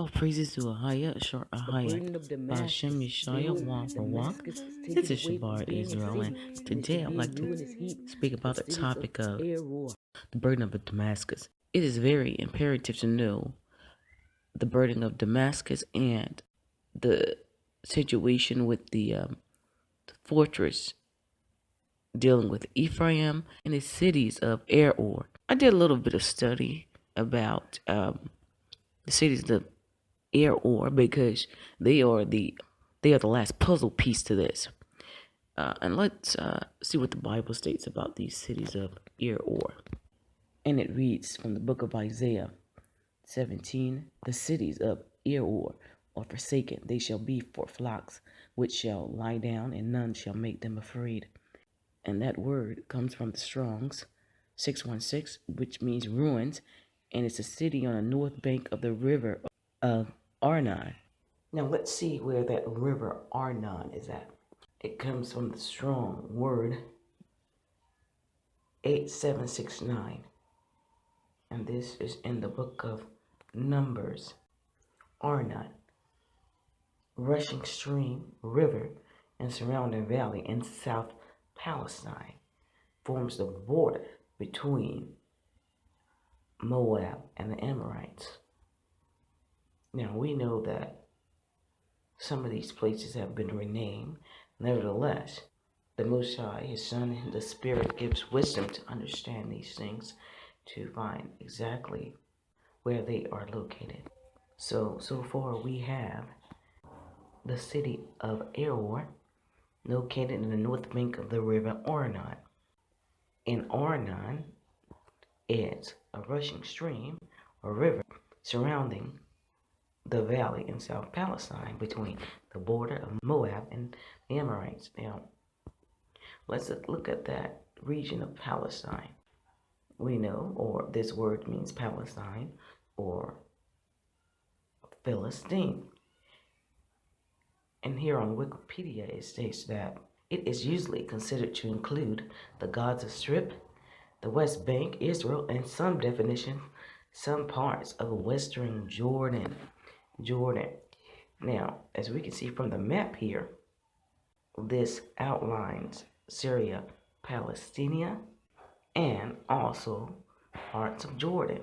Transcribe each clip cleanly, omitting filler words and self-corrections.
All praises to Ahaya, Shor The Ahaya, burden of Bashem Damascus is Yeshaya, real. Wan for Walk. Damascus is This taken is away from Shabar being a Israel, city, and and it today should I'd be a like to ruinous heap. speak The about the cities of topic of AROER. the burden of Damascus. It is very imperative to know the burden of Damascus and the situation with the fortress dealing with Ephraim and the cities of AROER. I did a little bit of study about the cities of AROER because they are the last puzzle piece to this. And let's see what the Bible states about these cities of AROER. And it reads from the book of Isaiah 17, the cities of AROER are forsaken. They shall be for flocks, which shall lie down, and none shall make them afraid. And that word comes from the Strong's 616, which means ruins, and it's a city on the north bank of the river of Arnon. Now let's see where that river Arnon is at. It comes from the Strong word 8769, and this is in the book of Numbers. Arnon, rushing stream, river, and surrounding valley in South Palestine, forms the border between Moab and the Amorites. Now we know that some of these places have been renamed. Nevertheless, the Most High, His Son, and the Spirit gives wisdom to understand these things, to find exactly where they are located. So far we have the city of AROER, located in the north bank of the river Arnon. In Arnon is a rushing stream or river surrounding the valley in South Palestine between the border of Moab and the Amorites. Now, let's look at that region of Palestine. We know, or this word means Palestine or Philistine. And here on Wikipedia it states that it is usually considered to include the Gaza Strip, the West Bank, Israel, and some definitions, some parts of western Jordan. Now, as we can see from the map here, this outlines Syria, Palestine, and also parts of Jordan.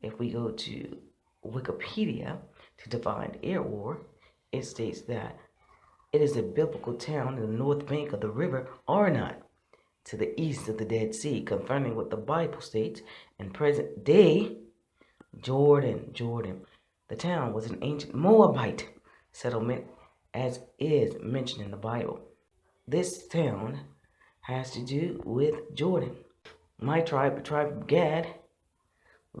If we go to Wikipedia to define AROER, it states that it is a biblical town in the north bank of the river Arnon, to the east of the Dead Sea, confirming what the Bible states in present day Jordan. The town was an ancient Moabite settlement, as is mentioned in the Bible. This town has to do with Jordan. My tribe, the tribe of Gad,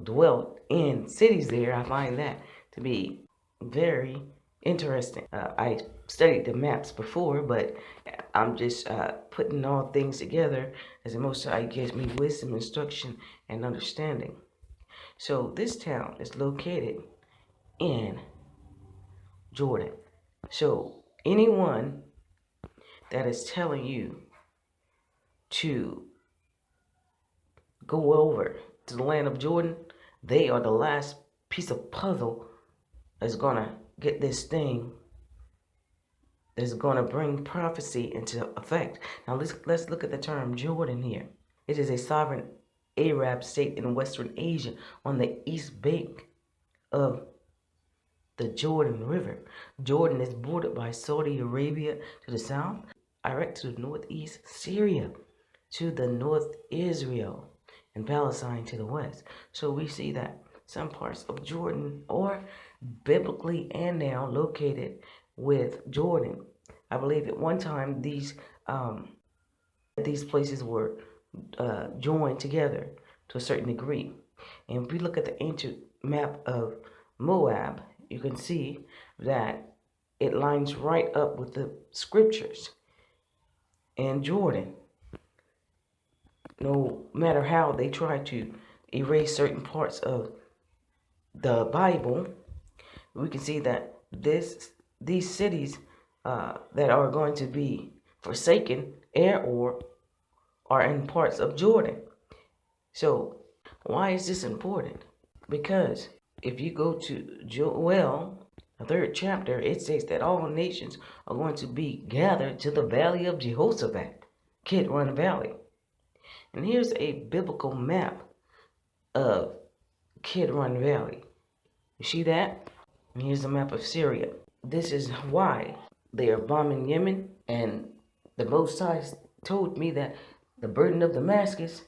dwelt in cities there. I find that to be very interesting. I studied the maps before, but I'm just putting all things together as the Most High gives me wisdom, instruction, and understanding. So this town is located in Jordan. So anyone that is telling you to go over to the land of Jordan, they are the last piece of puzzle that's gonna get this thing, that's gonna bring prophecy into effect. Now let's look at the term Jordan here. It is a sovereign Arab state in Western Asia on the east bank of the Jordan River. Jordan is bordered by Saudi Arabia to the south, Iraq to the northeast, Syria to the north, Israel, and Palestine to the west. So we see that some parts of Jordan are biblically and now located with Jordan. I believe at one time these places were joined together to a certain degree. And if we look at the ancient map of Moab, you can see that it lines right up with the scriptures in Jordan. No matter how they try to erase certain parts of the Bible, we can see that these cities that are going to be forsaken, or are in parts of Jordan. So why is this important? Because If you go to Joel, the 3rd chapter, it says that all nations are going to be gathered to the valley of Jehoshaphat, Kid Run Valley. And here's a biblical map of Kid Run Valley. You see that? And here's a map of Syria. This is why they are bombing Yemen, and the Most High told me that the burden of Damascus,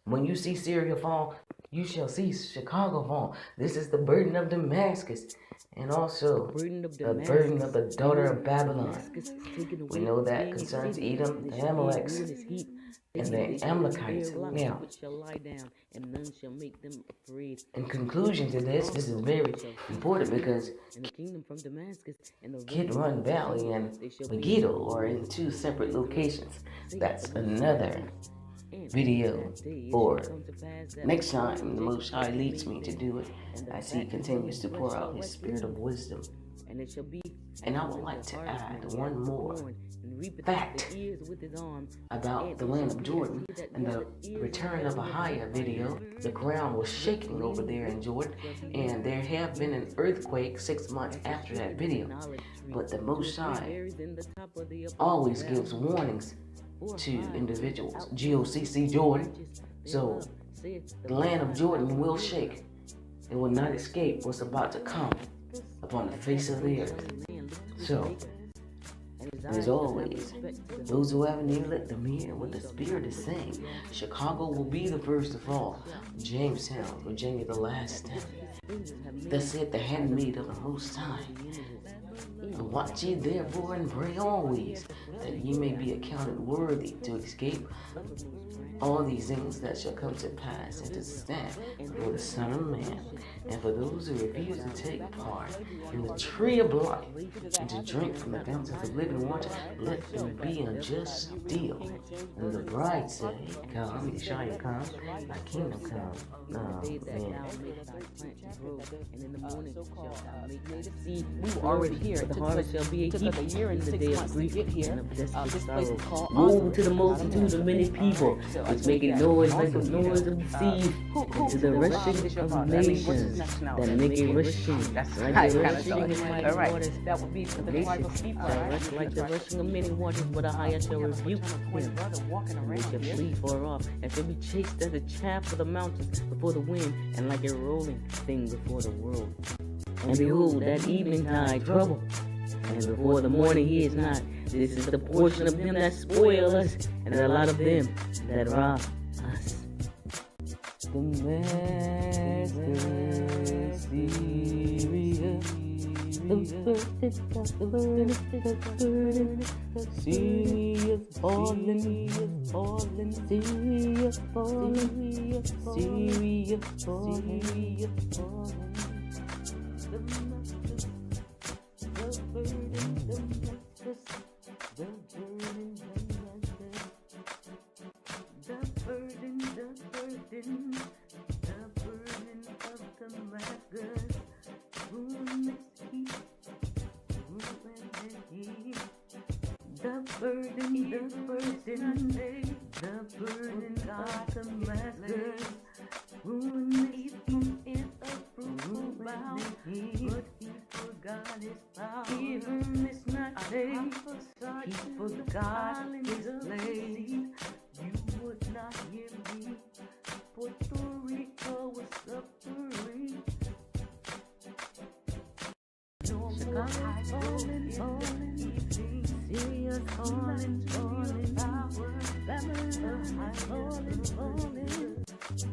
when you see Syria fall, you shall see Chicago fall. This is the burden of Damascus, and also the burden of the daughter of Babylon. We know that concerns Edom, the Amaleks, and the Amalekites. Now, in conclusion to this is very important because Kid Run Valley and Megiddo are in 2 separate locations. That's another video for next time the Most High leads me to do it, as he continues to pour out his spirit of wisdom. And I would like to add one more fact about the land of Jordan and the return of Ahijah video. The ground was shaking over there in Jordan, and there have been an earthquake 6 months after that video. But the Most High always gives warnings to individuals. GOCC Jordan. So the land of Jordan will shake. It will not escape what's about to come upon the face of the earth. So, as always, those who have an ear, let them hear what the Spirit is saying. Chicago will be the first to fall. Jamestown, Virginia, the last. Thus said the handmaid of the Most High. And watch ye therefore and pray always, that ye may be accounted worthy to escape all these things that shall come to pass, and to stand before the Son of Man. And for those who refuse to take part in the tree of life, and to drink from the fountains of living water, let them be unjust still. And the bride say, Come, Yeshua come, thy kingdom come. We were already here. The harvest shall be a Took heap us a year and in the 6 day months of to grief get here. and of desperate This place is sorrow. called Woe to the multitude of many people, which make a noise like the noise of the sea, and to the rushing of nations that make a rushing like the rushing of mighty waters. That would be for the tribes of people, Shall right? rush like the rushing of many waters, but a higher shall rebuke them. And they shall flee far off, and shall be chased as a chaff of the mountains before the wind, and like a rolling thing before the whirl. And behold, that evening tide trouble, and before the morning he is not. This is the portion of them that spoil us, and a lot of them that rob us. Damascus, Syria, the burden, Syria falling, Syria falling, Syria falling.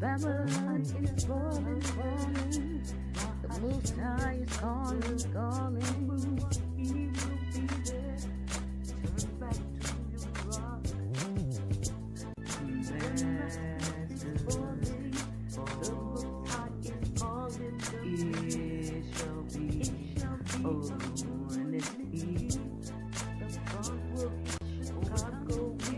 Babylon is falling, falling. The Most High is calling, calling. He will be there. Turn back to your rock. Damascus is falling. The Most High is calling. It shall be. Oh, and it's he. The front will be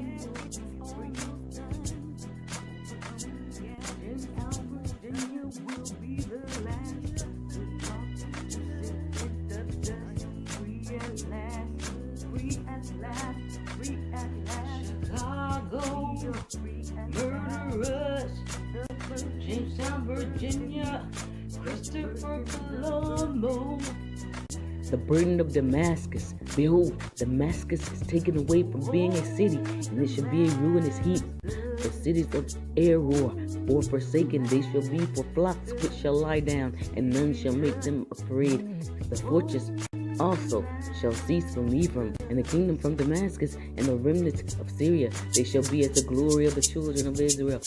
Chicago. Murderers, Jamestown, Virginia, Christopher the burden of Damascus. Behold, Damascus is taken away from being a city, and it shall be a ruinous heap. The cities of AROER, or forsaken, they shall be for flocks which shall lie down, and none shall make them afraid. The fortress also shall cease from Ephraim, and the kingdom from Damascus, and the remnant of Syria. They shall be as the glory of the children of Israel.